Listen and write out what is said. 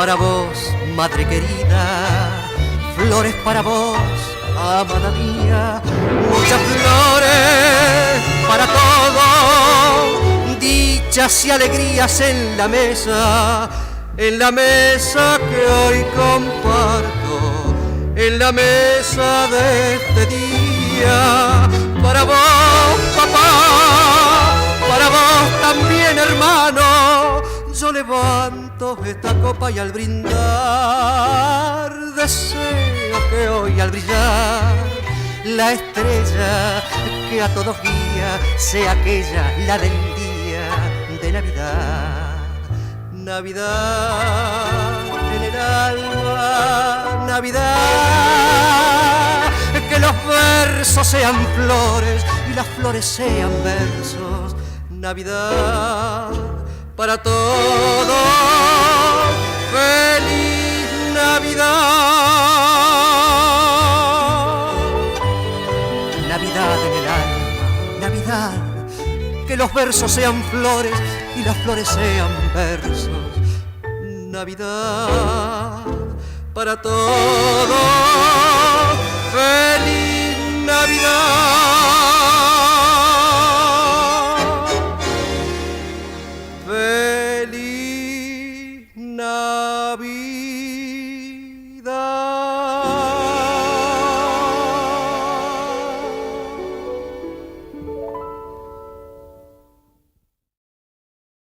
para vos, madre querida, flores para vos, amada mía, muchas flores para todos, dichas y alegrías en la mesa que hoy comparto, en la mesa de este día, para vos, papá, para vos también, hermano, yo levanto esta copa y al brindar deseo que hoy al brillar la estrella que a todos guía sea aquella, la del día de Navidad. Navidad en el alma, Navidad, que los versos sean flores y las flores sean versos. Navidad para todos, feliz Navidad. Navidad en el alma, Navidad, que los versos sean flores y las flores sean versos. Navidad para todos, feliz Navidad, feliz Navidad.